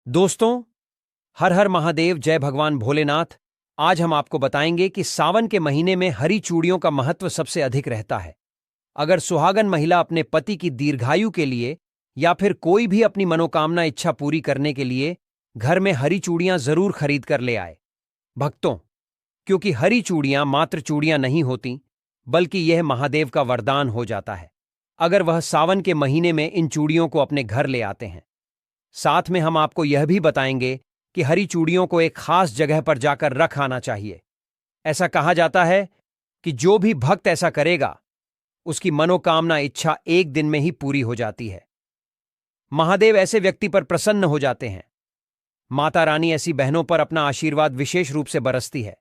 दोस्तों, हर हर महादेव, जय भगवान भोलेनाथ। आज हम आपको बताएंगे कि सावन के महीने में हरी चूड़ियों का महत्व सबसे अधिक रहता है। अगर सुहागन महिला अपने पति की दीर्घायु के लिए या फिर कोई भी अपनी मनोकामना इच्छा पूरी करने के लिए घर में हरी चूड़ियां जरूर खरीद कर ले आए। भक्तों, क्योंकि हरी चूड़ियां मात्र चूड़ियां नहीं होती, बल्कि यह महादेव का वरदान हो जाता है अगर वह सावन के महीने में इन चूड़ियों को अपने घर ले आते हैं। साथ में हम आपको यह भी बताएंगे कि हरी चूड़ियों को एक खास जगह पर जाकर रख आना चाहिए। ऐसा कहा जाता है कि जो भी भक्त ऐसा करेगा, उसकी मनोकामना इच्छा एक दिन में ही पूरी हो जाती है। महादेव ऐसे व्यक्ति पर प्रसन्न हो जाते हैं। माता रानी ऐसी बहनों पर अपना आशीर्वाद विशेष रूप से बरसती है।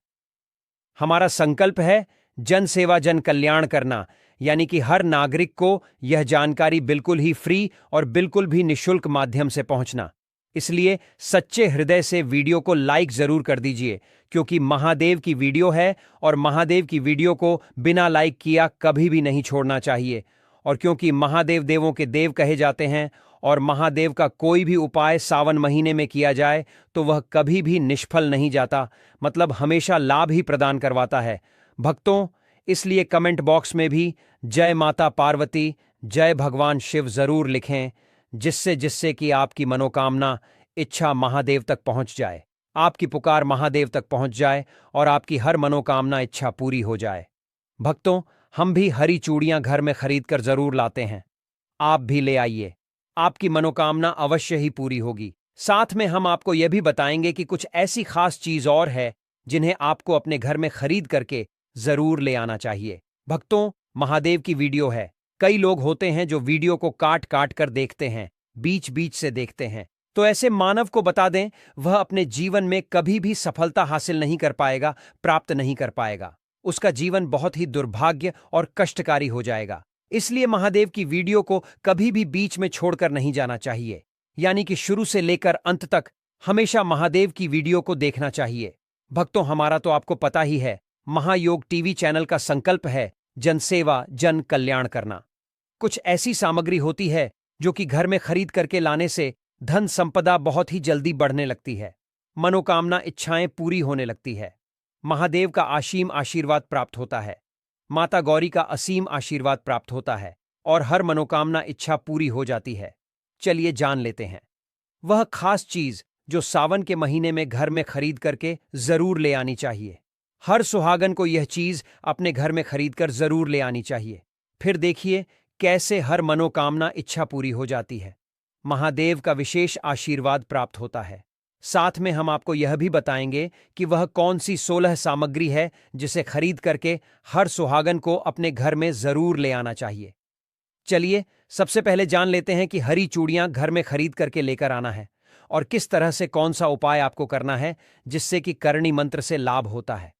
हमारा संकल्प है जन सेवा जन कल्याण करना, यानी कि हर नागरिक को यह जानकारी बिल्कुल ही फ्री और बिल्कुल भी निशुल्क माध्यम से पहुंचना। इसलिए सच्चे हृदय से वीडियो को लाइक जरूर कर दीजिए, क्योंकि महादेव की वीडियो है और महादेव की वीडियो को बिना लाइक किया कभी भी नहीं छोड़ना चाहिए। और क्योंकि महादेव देवों के देव कहे जाते हैं और महादेव का कोई भी उपाय सावन महीने में किया जाए तो वह कभी भी निष्फल नहीं जाता, मतलब हमेशा लाभ ही प्रदान करवाता है। भक्तों, इसलिए कमेंट बॉक्स में भी जय माता पार्वती, जय भगवान शिव जरूर लिखें, जिससे जिससे कि आपकी मनोकामना इच्छा महादेव तक पहुंच जाए, आपकी पुकार महादेव तक पहुंच जाए और आपकी हर मनोकामना इच्छा पूरी हो जाए। भक्तों, हम भी हरी चूड़ियां घर में खरीद कर जरूर लाते हैं। आप भी ले आइए, आपकी मनोकामना अवश्य ही पूरी होगी। साथ में हम आपको यह भी बताएंगे कि कुछ ऐसी खास चीज और है जिन्हें आपको अपने घर में खरीद करके जरूर ले आना चाहिए। भक्तों, महादेव की वीडियो है। कई लोग होते हैं जो वीडियो को काट काट कर देखते हैं, बीच बीच से देखते हैं। तो ऐसे मानव को बता दें, वह अपने जीवन में कभी भी सफलता हासिल नहीं कर पाएगा, प्राप्त नहीं कर पाएगा। उसका जीवन बहुत ही दुर्भाग्य और कष्टकारी हो जाएगा। इसलिए महादेव की वीडियो को कभी भी बीच में छोड़कर नहीं जाना चाहिए, यानी कि शुरू से लेकर अंत तक हमेशा महादेव की वीडियो को देखना चाहिए। भक्तों, हमारा तो आपको पता ही है, महायोग टीवी चैनल का संकल्प है जनसेवा जन कल्याण करना। कुछ ऐसी सामग्री होती है जो कि घर में खरीद करके लाने से धन संपदा बहुत ही जल्दी बढ़ने लगती है, मनोकामना इच्छाएं पूरी होने लगती है, महादेव का असीम आशीर्वाद प्राप्त होता है, माता गौरी का असीम आशीर्वाद प्राप्त होता है और हर मनोकामना इच्छा पूरी हो जाती है। चलिए जान लेते हैं वह खास चीज जो सावन के महीने में घर में खरीद करके जरूर ले आनी चाहिए। हर सुहागन को यह चीज अपने घर में खरीद कर जरूर ले आनी चाहिए। फिर देखिए कैसे हर मनोकामना इच्छा पूरी हो जाती है, महादेव का विशेष आशीर्वाद प्राप्त होता है। साथ में हम आपको यह भी बताएंगे कि वह कौन सी 16 सामग्री है जिसे खरीद करके हर सुहागन को अपने घर में जरूर ले आना चाहिए। चलिए सबसे पहले जान लेते हैं कि हरी चूड़ियां घर में खरीद करके लेकर आना है और किस तरह से कौन सा उपाय आपको करना है जिससे कि करणी मंत्र से लाभ होता है,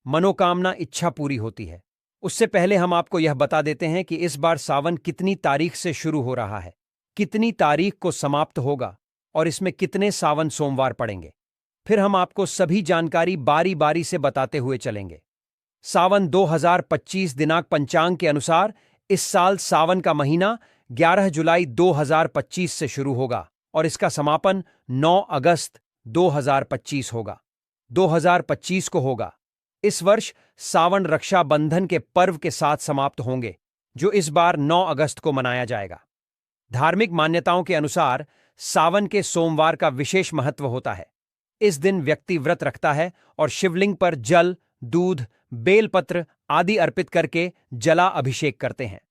मनोकामना इच्छा पूरी होती है। उससे पहले हम आपको यह बता देते हैं कि इस बार सावन कितनी तारीख से शुरू हो रहा है, कितनी तारीख को समाप्त होगा और इसमें कितने सावन सोमवार पड़ेंगे। फिर हम आपको सभी जानकारी बारी बारी से बताते हुए चलेंगे। सावन 2025 दिनांक पंचांग के अनुसार इस साल सावन का महीना 11 जुलाई 2025 से शुरू होगा और इसका समापन 9 अगस्त 2025 होगा। 2025 को होगा। इस वर्ष सावन रक्षाबंधन के पर्व के साथ समाप्त होंगे, जो इस बार 9 अगस्त को मनाया जाएगा। धार्मिक मान्यताओं के अनुसार सावन के सोमवार का विशेष महत्व होता है। इस दिन व्यक्ति व्रत रखता है और शिवलिंग पर जल, दूध, बेलपत्र आदि अर्पित करके जला अभिषेक करते हैं।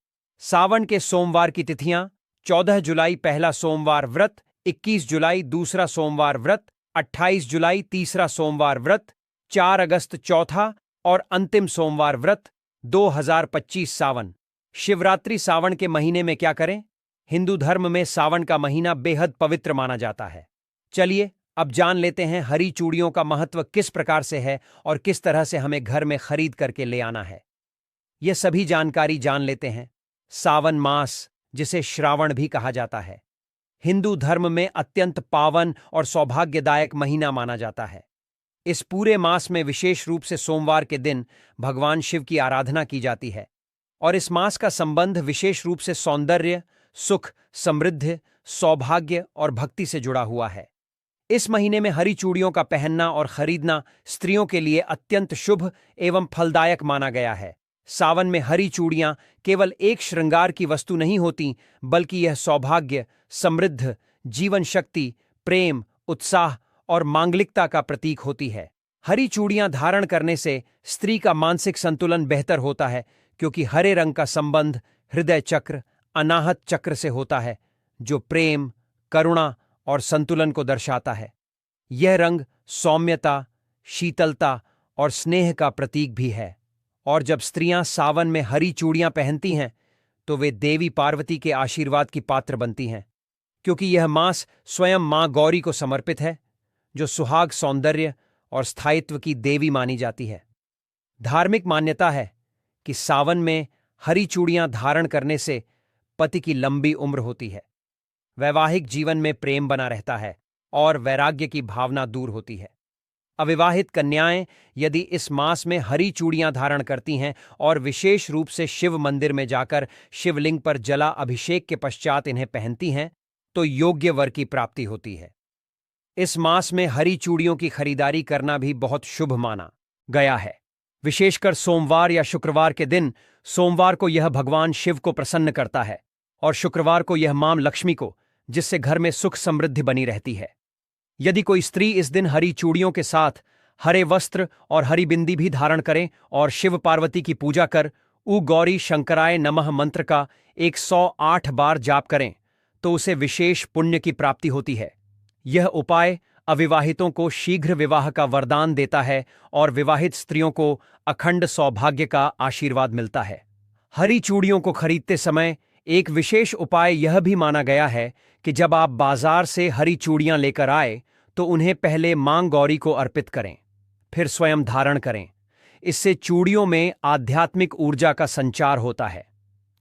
सावन के सोमवार की तिथियां 14 जुलाई पहला सोमवार व्रत, 21 जुलाई दूसरा सोमवार व्रत, 28 जुलाई तीसरा सोमवार व्रत, 4 अगस्त चौथा और अंतिम सोमवार व्रत। 2025 सावन। शिवरात्रि सावन के महीने में क्या करें? हिंदू धर्म में सावन का महीना बेहद पवित्र माना जाता है। चलिए अब जान लेते हैं हरी चूड़ियों का महत्व किस प्रकार से है और किस तरह से हमें घर में खरीद करके ले आना है। यह सभी जानकारी जान लेते हैं। सावन मास, जिसे श्रावण भी कहा जाता है, हिंदू धर्म में अत्यंत पावन और सौभाग्यदायक महीना माना जाता है। इस पूरे मास में विशेष रूप से सोमवार के दिन भगवान शिव की आराधना की जाती है और इस मास का संबंध विशेष रूप से सौंदर्य, सुख, समृद्धि, सौभाग्य और भक्ति से जुड़ा हुआ है। इस महीने में हरी चूड़ियों का पहनना और खरीदना स्त्रियों के लिए अत्यंत शुभ एवं फलदायक माना गया है। सावन में हरी चूड़ियां केवल एक श्रृंगार की वस्तु नहीं होती, बल्कि यह सौभाग्य, समृद्ध, जीवन शक्ति, प्रेम, उत्साह और मांगलिकता का प्रतीक होती है। हरी चूड़ियां धारण करने से स्त्री का मानसिक संतुलन बेहतर होता है, क्योंकि हरे रंग का संबंध हृदय चक्र, अनाहत चक्र से होता है, जो प्रेम, करुणा और संतुलन को दर्शाता है। यह रंग सौम्यता, शीतलता और स्नेह का प्रतीक भी है। और जब स्त्रियां सावन में हरी चूड़ियां पहनती हैं, तो वे देवी पार्वती के आशीर्वाद की पात्र बनती हैं, क्योंकि यह मास स्वयं मां गौरी को समर्पित है, जो सुहाग, सौंदर्य और स्थायित्व की देवी मानी जाती है। धार्मिक मान्यता है कि सावन में हरी चूड़ियां धारण करने से पति की लंबी उम्र होती है, वैवाहिक जीवन में प्रेम बना रहता है और वैराग्य की भावना दूर होती है। अविवाहित कन्याएं यदि इस मास में हरी चूड़ियां धारण करती हैं और विशेष रूप से शिव मंदिर में जाकर शिवलिंग पर जला अभिषेक के पश्चात इन्हें पहनती हैं, तो योग्य वर की प्राप्ति होती है। इस मास में हरी चूड़ियों की खरीदारी करना भी बहुत शुभ माना गया है। विशेषकर सोमवार या शुक्रवार के दिन। सोमवार को यह भगवान शिव को प्रसन्न करता है और शुक्रवार को यह मां लक्ष्मी को, जिससे घर में सुख समृद्धि बनी रहती है। यदि कोई स्त्री इस दिन हरी चूड़ियों के साथ हरे वस्त्र और हरी बिंदी भी धारण करें और शिव पार्वती की पूजा कर उ गौरी शंकराय नमः मंत्र का 108 बार जाप करें, तो उसे विशेष पुण्य की प्राप्ति होती है। यह उपाय अविवाहितों को शीघ्र विवाह का वरदान देता है और विवाहित स्त्रियों को अखंड सौभाग्य का आशीर्वाद मिलता है। हरी चूड़ियों को खरीदते समय एक विशेष उपाय यह भी माना गया है कि जब आप बाजार से हरी चूड़ियां लेकर आए, तो उन्हें पहले मां गौरी को अर्पित करें, फिर स्वयं धारण करें। इससे चूड़ियों में आध्यात्मिक ऊर्जा का संचार होता है।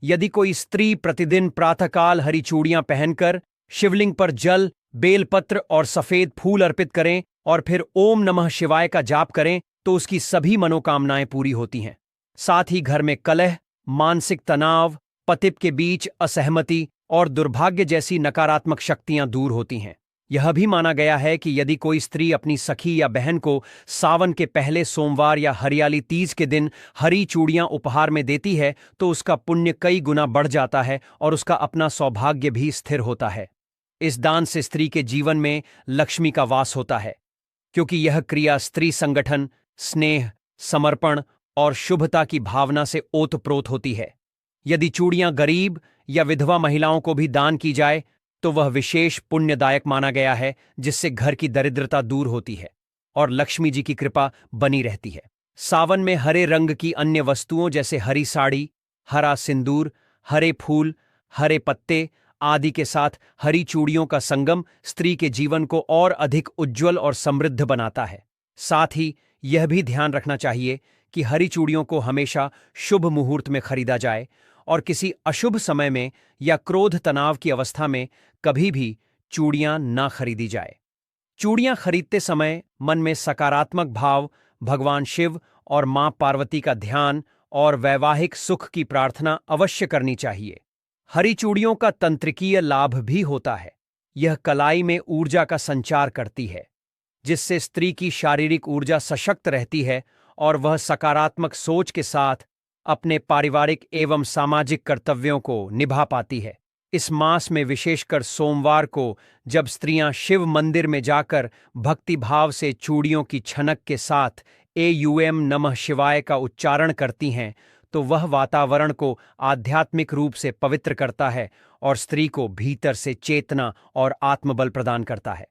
यदि कोई स्त्री प्रतिदिन प्रातःकाल हरी चूड़ियां पहनकर शिवलिंग पर जल, बेलपत्र और सफेद फूल अर्पित करें और फिर ओम नमः शिवाय का जाप करें, तो उसकी सभी मनोकामनाएं पूरी होती हैं। साथ ही घर में कलह, मानसिक तनाव, पति के बीच असहमति और दुर्भाग्य जैसी नकारात्मक शक्तियां दूर होती हैं। यह भी माना गया है कि यदि कोई स्त्री अपनी सखी या बहन को सावन के पहले सोमवार या हरियाली तीज के दिन हरी चूड़ियां उपहार में देती है, तो उसका पुण्य कई गुना बढ़ जाता है और उसका अपना सौभाग्य भी स्थिर होता है। इस दान से स्त्री के जीवन में लक्ष्मी का वास होता है, क्योंकि यह क्रिया स्त्री संगठन, स्नेह, समर्पण और शुभता की भावना से ओतप्रोत होती है। यदि चूड़ियां गरीब या विधवा महिलाओं को भी दान की जाए, तो वह विशेष पुण्यदायक माना गया है, जिससे घर की दरिद्रता दूर होती है और लक्ष्मी जी की कृपा बनी रहती है। सावन में हरे रंग की अन्य वस्तुओं जैसे हरी साड़ी, हरा सिंदूर, हरे फूल, हरे पत्ते आदि के साथ हरी चूड़ियों का संगम स्त्री के जीवन को और अधिक उज्ज्वल और समृद्ध बनाता है। साथ ही यह भी ध्यान रखना चाहिए कि हरी चूड़ियों को हमेशा शुभ मुहूर्त में खरीदा जाए और किसी अशुभ समय में या क्रोध तनाव की अवस्था में कभी भी चूड़ियां ना खरीदी जाए। चूड़ियां खरीदते समय मन में सकारात्मक भाव, भगवान शिव और मां पार्वती का ध्यान और वैवाहिक सुख की प्रार्थना अवश्य करनी चाहिए। हरी चूड़ियों का तंत्रिकीय लाभ भी होता है। यह कलाई में ऊर्जा का संचार करती है, जिससे स्त्री की शारीरिक ऊर्जा सशक्त रहती है और वह सकारात्मक सोच के साथ अपने पारिवारिक एवं सामाजिक कर्तव्यों को निभा पाती है। इस मास में विशेषकर सोमवार को जब स्त्रियां शिव मंदिर में जाकर भक्ति भाव से चूड़ियों की छनक के साथ एयूएम नमः शिवाय का उच्चारण करती हैं, तो वह वातावरण को आध्यात्मिक रूप से पवित्र करता है और स्त्री को भीतर से चेतना और आत्मबल प्रदान करता है।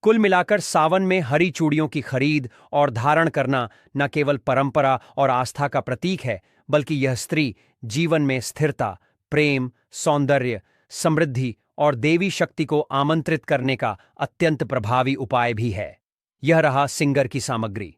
कुल मिलाकर सावन में हरी चूड़ियों की खरीद और धारण करना न केवल परंपरा और आस्था का प्रतीक है, बल्कि यह स्त्री जीवन में स्थिरता, प्रेम, सौंदर्य, समृद्धि और देवी शक्ति को आमंत्रित करने का अत्यंत प्रभावी उपाय भी है। यह रहा सिंगर की सामग्री।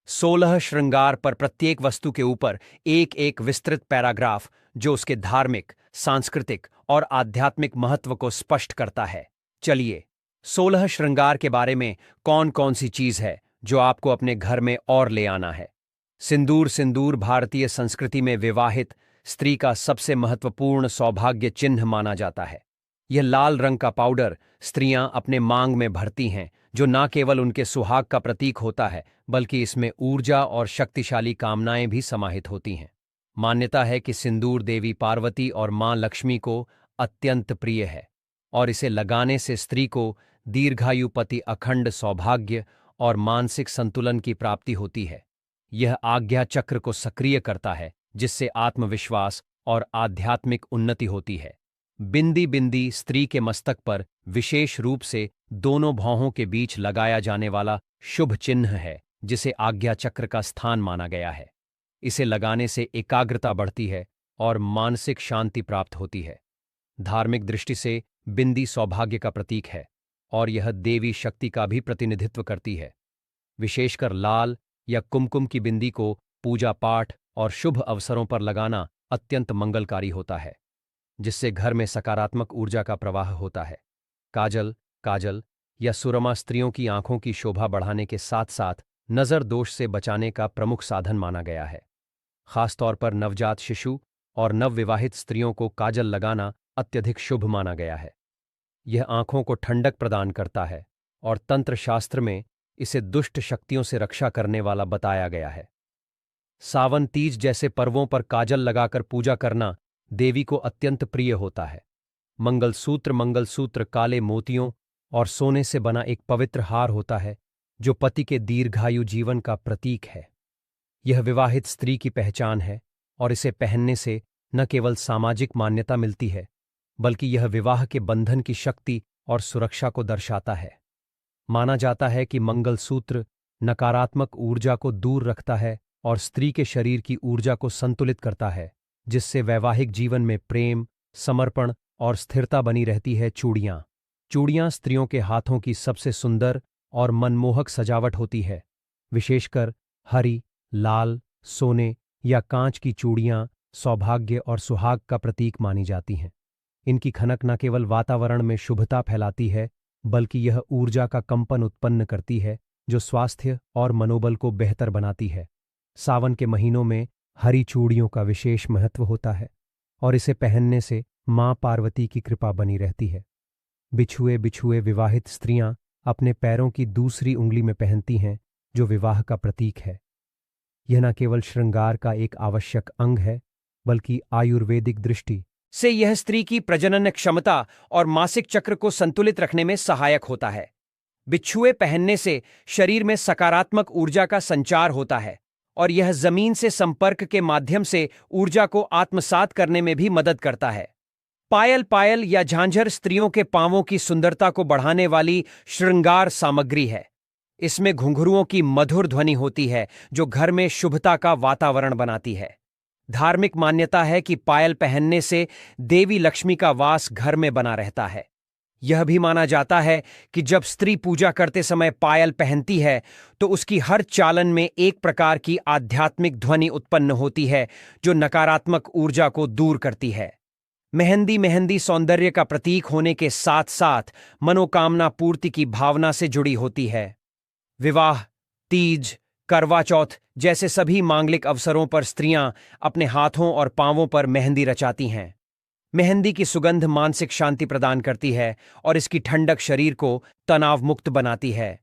16 श्रृंगार पर प्रत्येक वस्तु के ऊपर एक एक विस्तृत पैराग्राफ, जो उसके धार्मिक, सांस्कृतिक और आध्यात्मिक महत्व को स्पष्ट करता है। चलिए 16 श्रृंगार के बारे में कौन कौन सी चीज है जो आपको अपने घर में और ले आना है। सिंदूर भारतीय संस्कृति में विवाहित स्त्री का सबसे महत्वपूर्ण सौभाग्य चिन्ह माना जाता है। यह लाल रंग का पाउडर स्त्रियां अपने मांग में भरती हैं, जो न केवल उनके सुहाग का प्रतीक होता है बल्कि इसमें ऊर्जा और शक्तिशाली कामनाएं भी समाहित होती हैं। मान्यता है कि सिंदूर देवी पार्वती और मां लक्ष्मी को अत्यंत प्रिय है और इसे लगाने से स्त्री को दीर्घायु, पति, अखंड सौभाग्य और मानसिक संतुलन की प्राप्ति होती है। यह आज्ञा चक्र को सक्रिय करता है जिससे आत्मविश्वास और आध्यात्मिक उन्नति होती है। बिंदी बिंदी स्त्री के मस्तक पर विशेष रूप से दोनों भौहों के बीच लगाया जाने वाला शुभ चिन्ह है जिसे आज्ञा चक्र का स्थान माना गया है। इसे लगाने से एकाग्रता बढ़ती है और मानसिक शांति प्राप्त होती है। धार्मिक दृष्टि से बिंदी सौभाग्य का प्रतीक है और यह देवी शक्ति का भी प्रतिनिधित्व करती है। विशेषकर लाल या कुमकुम की बिंदी को पूजा पाठ और शुभ अवसरों पर लगाना अत्यंत मंगलकारी होता है, जिससे घर में सकारात्मक ऊर्जा का प्रवाह होता है। काजल या सुरमा स्त्रियों की आंखों की शोभा बढ़ाने के साथ साथ नज़र दोष से बचाने का प्रमुख साधन माना गया है। खासतौर पर नवजात शिशु और नवविवाहित स्त्रियों को काजल लगाना अत्यधिक शुभ माना गया है। यह आंखों को ठंडक प्रदान करता है और तंत्र शास्त्र में इसे दुष्ट शक्तियों से रक्षा करने वाला बताया गया है। सावन तीज जैसे पर्वों पर काजल लगाकर पूजा करना देवी को अत्यंत प्रिय होता है। मंगलसूत्र काले मोतियों और सोने से बना एक पवित्र हार होता है जो पति के दीर्घायु जीवन का प्रतीक है। यह विवाहित स्त्री की पहचान है और इसे पहनने से न केवल सामाजिक मान्यता मिलती है बल्कि यह विवाह के बंधन की शक्ति और सुरक्षा को दर्शाता है। माना जाता है कि मंगलसूत्र नकारात्मक ऊर्जा को दूर रखता है और स्त्री के शरीर की ऊर्जा को संतुलित करता है, जिससे वैवाहिक जीवन में प्रेम, समर्पण और स्थिरता बनी रहती है। चूड़ियां स्त्रियों के हाथों की सबसे सुंदर और मनमोहक सजावट होती है। विशेषकर हरी, लाल, सोने या कांच की चूड़ियां सौभाग्य और सुहाग का प्रतीक मानी जाती हैं। इनकी खनक न केवल वातावरण में शुभता फैलाती है बल्कि यह ऊर्जा का कंपन उत्पन्न करती है जो स्वास्थ्य और मनोबल को बेहतर बनाती है। सावन के महीनों में हरी चूड़ियों का विशेष महत्व होता है और इसे पहनने से मां पार्वती की कृपा बनी रहती है। बिछुए विवाहित स्त्रियां अपने पैरों की दूसरी उंगली में पहनती हैं जो विवाह का प्रतीक है। यह न केवल श्रृंगार का एक आवश्यक अंग है बल्कि आयुर्वेदिक दृष्टि से यह स्त्री की प्रजनन क्षमता और मासिक चक्र को संतुलित रखने में सहायक होता है। बिच्छुए पहनने से शरीर में सकारात्मक ऊर्जा का संचार होता है और यह जमीन से संपर्क के माध्यम से ऊर्जा को आत्मसात करने में भी मदद करता है। पायल या झांझर स्त्रियों के पांवों की सुंदरता को बढ़ाने वाली श्रृंगार सामग्री है। इसमें घुंघरुओं की मधुर ध्वनि होती है जो घर में शुभता का वातावरण बनाती है। धार्मिक मान्यता है कि पायल पहनने से देवी लक्ष्मी का वास घर में बना रहता है। यह भी माना जाता है कि जब स्त्री पूजा करते समय पायल पहनती है तो उसकी हर चालन में एक प्रकार की आध्यात्मिक ध्वनि उत्पन्न होती है जो नकारात्मक ऊर्जा को दूर करती है। मेहंदी सौंदर्य का प्रतीक होने के साथ साथ मनोकामना पूर्ति की भावना से जुड़ी होती है। विवाह, तीज, करवा चौथ जैसे सभी मांगलिक अवसरों पर स्त्रियां अपने हाथों और पांवों पर मेहंदी रचाती हैं। मेहंदी की सुगंध मानसिक शांति प्रदान करती है और इसकी ठंडक शरीर को तनाव मुक्त बनाती है।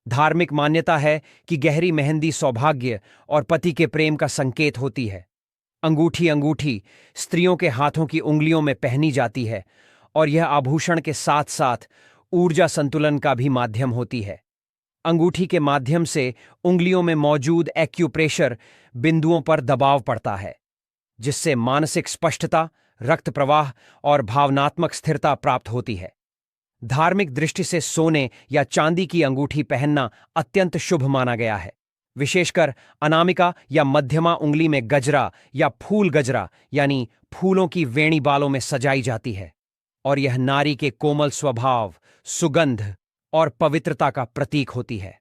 धार्मिक मान्यता है कि गहरी मेहंदी सौभाग्य और पति के प्रेम का संकेत होती है। अंगूठी स्त्रियों के हाथों की उंगलियों में पहनी जाती है और यह आभूषण के साथ साथ ऊर्जा संतुलन का भी माध्यम होती है। अंगूठी के माध्यम से उंगलियों में मौजूद एक्यूप्रेशर बिंदुओं पर दबाव पड़ता है, जिससे मानसिक स्पष्टता, रक्त प्रवाह और भावनात्मक स्थिरता प्राप्त होती है। धार्मिक दृष्टि से सोने या चांदी की अंगूठी पहनना अत्यंत शुभ माना गया है। विशेषकर अनामिका या मध्यमा उंगली में गजरा या फूल गजरा यानी फूलों की वेणी बालों में सजाई जाती है और यह नारी के कोमल स्वभाव, सुगंध और पवित्रता का प्रतीक होती है।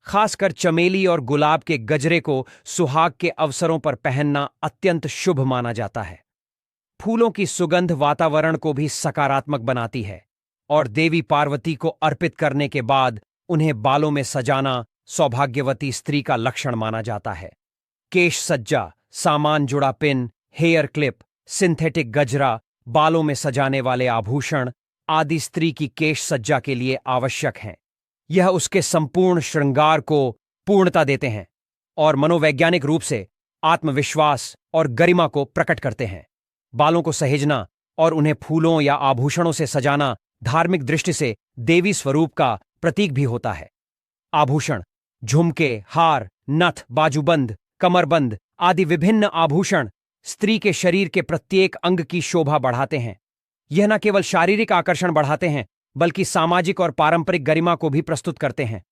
खासकर चमेली और गुलाब के गजरे को सुहाग के अवसरों पर पहनना अत्यंत शुभ माना जाता है। फूलों की सुगंध वातावरण को भी सकारात्मक बनाती है और देवी पार्वती को अर्पित करने के बाद उन्हें बालों में सजाना सौभाग्यवती स्त्री का लक्षण माना जाता है। केश सज्जा, सामान जुड़ा पिन, हेयर क्लिप, सिंथेटिक गजरा, बालों में सजाने वाले आभूषण आदि स्त्री की केश सज्जा के लिए आवश्यक हैं। यह उसके संपूर्ण श्रृंगार को पूर्णता देते हैं और मनोवैज्ञानिक रूप से आत्मविश्वास और गरिमा को प्रकट करते हैं। बालों को सहेजना और उन्हें फूलों या आभूषणों से सजाना धार्मिक दृष्टि से देवी स्वरूप का प्रतीक भी होता है। आभूषण, झुमके, हार, नथ, बाजूबंद, कमरबंद आदि विभिन्न आभूषण स्त्री के शरीर के प्रत्येक अंग की शोभा बढ़ाते हैं। यह न केवल शारीरिक आकर्षण बढ़ाते हैं बल्कि सामाजिक और पारंपरिक गरिमा को भी प्रस्तुत करते हैं।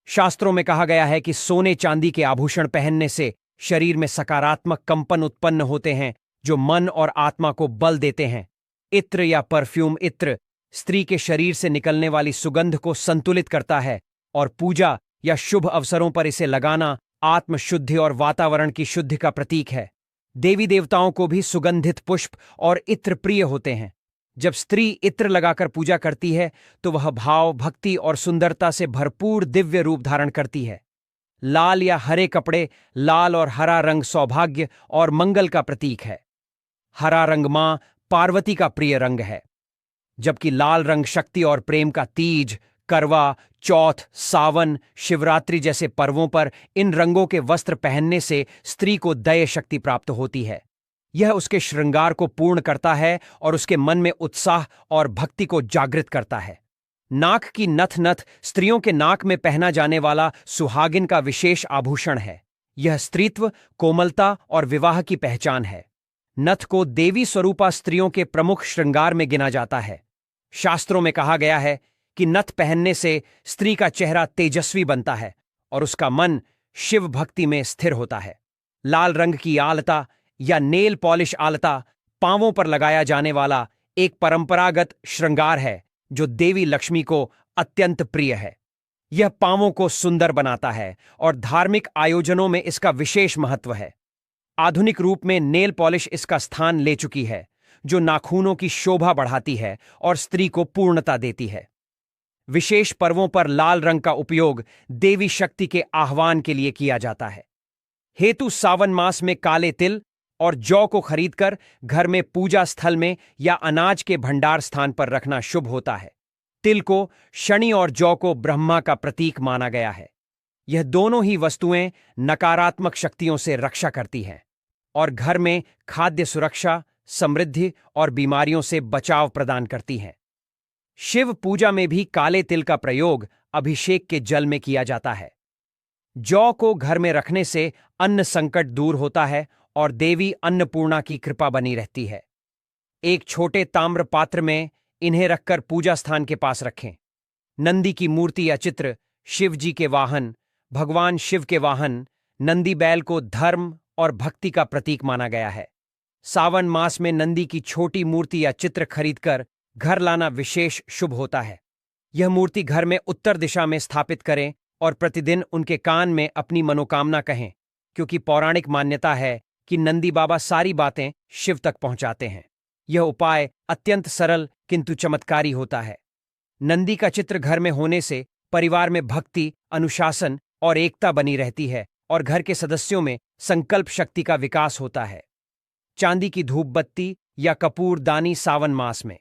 शास्त्रों में कहा गया है कि सोने चांदी के आभूषण पहनने से शरीर में सकारात्मक कंपन उत्पन्न होते हैं जो मन और आत्मा को बल देते हैं। इत्र या परफ्यूम इत्र स्त्री के शरीर से निकलने वाली सुगंध को संतुलित करता है और पूजा या शुभ अवसरों पर इसे लगाना आत्मशुद्धि और वातावरण की शुद्धि का प्रतीक है। देवी देवताओं को भी सुगंधित पुष्प और इत्र प्रिय होते हैं। जब स्त्री इत्र लगाकर पूजा करती है तो वह भाव, भक्ति और सुंदरता से भरपूर दिव्य रूप धारण करती है। लाल या हरे कपड़े, लाल और हरा रंग सौभाग्य और मंगल का प्रतीक है। हरा रंग मां पार्वती का प्रिय रंग है, जबकि लाल रंग शक्ति और प्रेम का तीज, करवा चौथ, सावन, शिवरात्रि जैसे पर्वों पर इन रंगों के वस्त्र पहनने से स्त्री को दय शक्ति प्राप्त होती है। यह उसके श्रृंगार को पूर्ण करता है और उसके मन में उत्साह और भक्ति को जागृत करता है। नाक की नथ स्त्रियों के नाक में पहना जाने वाला सुहागिन का विशेष आभूषण है। यह स्त्रीत्व, कोमलता और विवाह की पहचान है। नथ को देवी स्वरूपा स्त्रियों के प्रमुख श्रृंगार में गिना जाता है। शास्त्रों में कहा गया है कि नथ पहनने से स्त्री का चेहरा तेजस्वी बनता है और उसका मन शिव भक्ति में स्थिर होता है। लाल रंग की आलता या नेल पॉलिश आलता पांवों पर लगाया जाने वाला एक परंपरागत श्रृंगार है जो देवी लक्ष्मी को अत्यंत प्रिय है। यह पांवों को सुंदर बनाता है और धार्मिक आयोजनों में इसका विशेष महत्व है। आधुनिक रूप में नेल पॉलिश इसका स्थान ले चुकी है, जो नाखूनों की शोभा बढ़ाती है और स्त्री को पूर्णता देती है। विशेष पर्वों पर लाल रंग का उपयोग देवी शक्ति के आह्वान के लिए किया जाता है। हेतु सावन मास में काले तिल और जौ को खरीदकर घर में पूजा स्थल में या अनाज के भंडार स्थान पर रखना शुभ होता है। तिल को शनि और जौ को ब्रह्मा का प्रतीक माना गया है। यह दोनों ही वस्तुएं नकारात्मक शक्तियों से रक्षा करती हैं और घर में खाद्य सुरक्षा, समृद्धि और बीमारियों से बचाव प्रदान करती हैं। शिव पूजा में भी काले तिल का प्रयोग अभिषेक के जल में किया जाता है। जौ को घर में रखने से अन्न संकट दूर होता है और देवी अन्नपूर्णा की कृपा बनी रहती है। एक छोटे ताम्र पात्र में इन्हें रखकर पूजा स्थान के पास रखें। नंदी की मूर्ति या चित्र शिव जी के वाहन, भगवान शिव के वाहन नंदी बैल को धर्म और भक्ति का प्रतीक माना गया है। सावन मास में नंदी की छोटी मूर्ति या चित्र खरीदकर घर लाना विशेष शुभ होता है। यह मूर्ति घर में उत्तर दिशा में स्थापित करें और प्रतिदिन उनके कान में अपनी मनोकामना कहें, क्योंकि पौराणिक मान्यता है कि नंदी बाबा सारी बातें शिव तक पहुंचाते हैं। यह उपाय अत्यंत सरल किंतु चमत्कारी होता है। नंदी का चित्र घर में होने से परिवार में भक्ति, अनुशासन और एकता बनी रहती है और घर के सदस्यों में संकल्प शक्ति का विकास होता है। चांदी की धूप बत्ती या कपूरदानी सावन मास में।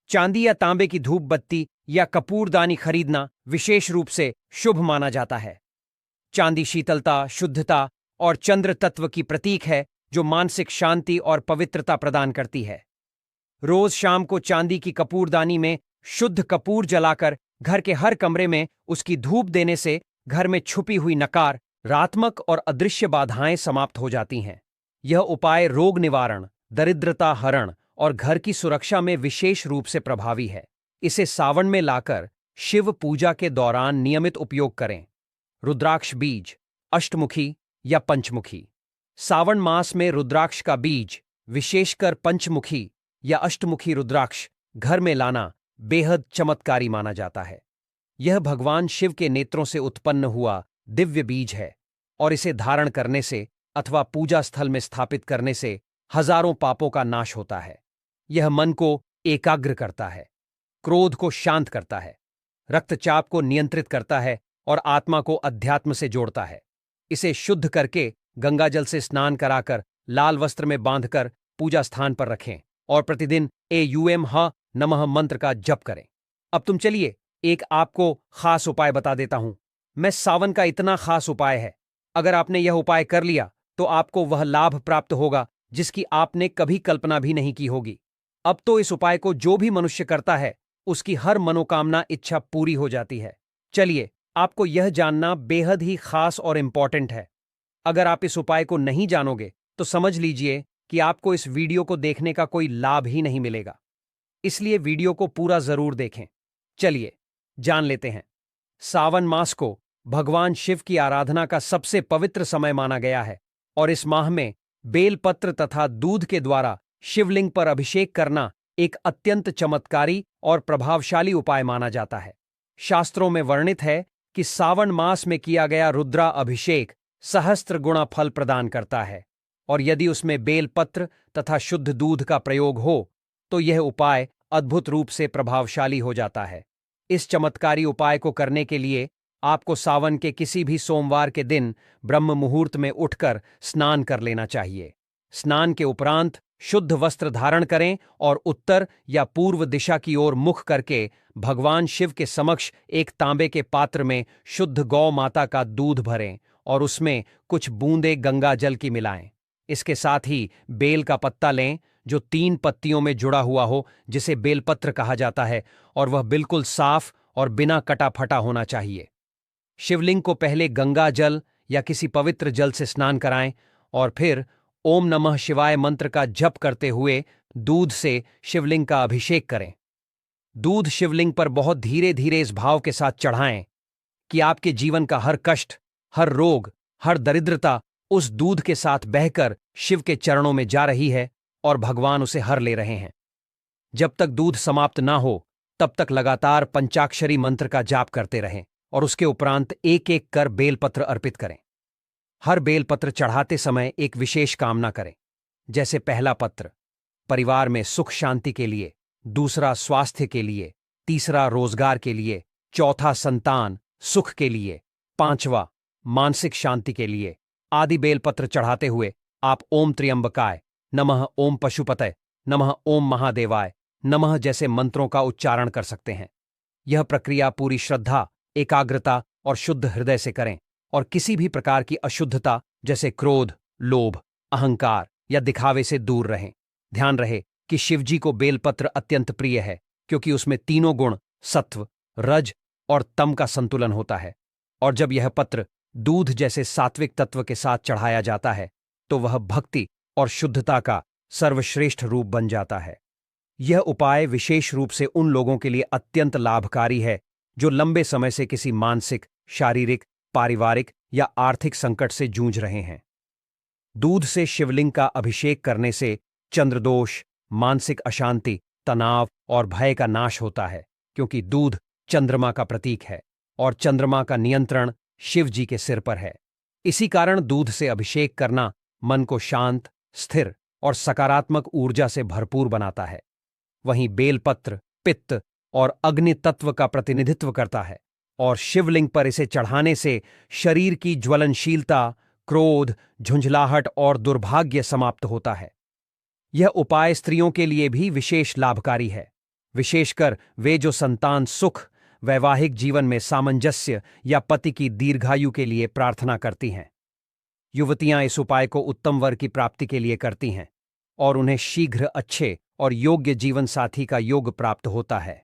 चांदी या तांबे की धूप बत्ती या कपूरदानी खरीदना विशेष रूप से शुभ माना जाता है। चांदी शीतलता, शुद्धता और चंद्र तत्व की प्रतीक है, जो मानसिक शांति और पवित्रता प्रदान करती है। रोज शाम को चांदी की कपूरदानी में शुद्ध कपूर जलाकर घर के हर कमरे में उसकी धूप देने से घर में छुपी हुई नकारात्मक और अदृश्य बाधाएं समाप्त हो जाती हैं। यह उपाय रोग निवारण, दरिद्रता हरण और घर की सुरक्षा में विशेष रूप से प्रभावी है। इसे सावन में लाकर शिव पूजा के दौरान नियमित उपयोग करें। रुद्राक्ष बीज, अष्टमुखी या पंचमुखी। सावन मास में रुद्राक्ष का बीज, विशेषकर पंचमुखी या अष्टमुखी रुद्राक्ष, घर में लाना बेहद चमत्कारी माना जाता है। यह भगवान शिव के नेत्रों से उत्पन्न हुआ दिव्य बीज है और इसे धारण करने से अथवा पूजा स्थल में स्थापित करने से हजारों पापों का नाश होता है। यह मन को एकाग्र करता है, क्रोध को शांत करता है, रक्तचाप को नियंत्रित करता है और आत्मा को अध्यात्म से जोड़ता है। इसे शुद्ध करके गंगाजल से स्नान कराकर लाल वस्त्र में बांधकर पूजा स्थान पर रखें और प्रतिदिन एयूएम ह नमः मंत्र का जप करें। अब तुम चलिए एक आपको खास उपाय बता देता हूं। मैं सावन का इतना खास उपाय है, अगर आपने यह उपाय कर लिया तो आपको वह लाभ प्राप्त होगा जिसकी आपने कभी कल्पना भी नहीं की होगी। अब तो इस उपाय को जो भी मनुष्य करता है उसकी हर मनोकामना इच्छा पूरी हो जाती है। चलिए, आपको यह जानना बेहद ही खास और इंपॉर्टेंट है। अगर आप इस उपाय को नहीं जानोगे तो समझ लीजिए कि आपको इस वीडियो को देखने का कोई लाभ ही नहीं मिलेगा। इसलिए वीडियो को पूरा जरूर देखें। चलिए, जान लेते हैं। सावन मास को भगवान शिव की आराधना का सबसे पवित्र समय माना गया है और इस माह में बेलपत्र तथा दूध के द्वारा शिवलिंग पर अभिषेक करना एक अत्यंत चमत्कारी और प्रभावशाली उपाय माना जाता है। शास्त्रों में वर्णित है कि सावन मास में किया गया रुद्रा अभिषेक सहस्त्र गुणा फल प्रदान करता है और यदि उसमें बेलपत्र तथा शुद्ध दूध का प्रयोग हो तो यह उपाय अद्भुत रूप से प्रभावशाली हो जाता है। इस चमत्कारी उपाय को करने के लिए आपको सावन के किसी भी सोमवार के दिन ब्रह्म मुहूर्त में उठकर स्नान कर लेना चाहिए। स्नान के उपरांत शुद्ध वस्त्र धारण करें और उत्तर या पूर्व दिशा की ओर मुख करके भगवान शिव के समक्ष एक तांबे के पात्र में शुद्ध गौ माता का दूध भरें और उसमें कुछ बूंदे गंगा जल की मिलाएं। इसके साथ ही बेल का पत्ता लें जो 3 पत्तियों में जुड़ा हुआ हो, जिसे बेलपत्र कहा जाता है, और वह बिल्कुल साफ और बिना कटा फटा होना चाहिए। शिवलिंग को पहले गंगा जल या किसी पवित्र जल से स्नान कराएं और फिर ओम नमः शिवाय मंत्र का जप करते हुए दूध से शिवलिंग का अभिषेक करें। दूध शिवलिंग पर बहुत धीरे धीरे इस भाव के साथ चढ़ाएं कि आपके जीवन का हर कष्ट, हर रोग, हर दरिद्रता उस दूध के साथ बहकर शिव के चरणों में जा रही है और भगवान उसे हर ले रहे हैं। जब तक दूध समाप्त ना हो तब तक लगातार पंचाक्षरी मंत्र का जाप करते रहें और उसके उपरांत एक एक कर बेलपत्र अर्पित करें। हर बेलपत्र चढ़ाते समय एक विशेष कामना करें, जैसे पहला पत्र परिवार में सुख शांति के लिए, दूसरा स्वास्थ्य के लिए, तीसरा रोजगार के लिए, चौथा संतान सुख के लिए, 5वां मानसिक शांति के लिए आदि। बेलपत्र चढ़ाते हुए आप ओम त्र्यंबकाय नमः, ओम पशुपतये नमः, ओम महादेवाय नमः जैसे मंत्रों का उच्चारण कर सकते हैं। यह प्रक्रिया पूरी श्रद्धा, एकाग्रता और शुद्ध हृदय से करें और किसी भी प्रकार की अशुद्धता जैसे क्रोध, लोभ, अहंकार या दिखावे से दूर रहें। ध्यान रहे कि शिवजी को बेलपत्र अत्यंत प्रिय है क्योंकि उसमें तीनों गुण सत्व, रज और तम का संतुलन होता है और जब यह पत्र दूध जैसे सात्विक तत्व के साथ चढ़ाया जाता है तो वह भक्ति और शुद्धता का सर्वश्रेष्ठ रूप बन जाता है। यह उपाय विशेष रूप से उन लोगों के लिए अत्यंत लाभकारी है जो लंबे समय से किसी मानसिक, शारीरिक, पारिवारिक या आर्थिक संकट से जूझ रहे हैं। दूध से शिवलिंग का अभिषेक करने से चंद्रदोष, मानसिक अशांति, तनाव और भय का नाश होता है क्योंकि दूध चंद्रमा का प्रतीक है और चंद्रमा का नियंत्रण शिव जी के सिर पर है। इसी कारण दूध से अभिषेक करना मन को शांत, स्थिर और सकारात्मक ऊर्जा से भरपूर बनाता है। वहीं बेलपत्र पित्त और अग्नि तत्व का प्रतिनिधित्व करता है और शिवलिंग पर इसे चढ़ाने से शरीर की ज्वलनशीलता, क्रोध, झुंझलाहट और दुर्भाग्य समाप्त होता है। यह उपाय स्त्रियों के लिए भी विशेष लाभकारी है, विशेषकर वे जो संतान सुख, वैवाहिक जीवन में सामंजस्य या पति की दीर्घायु के लिए प्रार्थना करती हैं। युवतियां इस उपाय को उत्तम वर की प्राप्ति के लिए करती हैं और उन्हें शीघ्र अच्छे और योग्य जीवन साथी का योग प्राप्त होता है।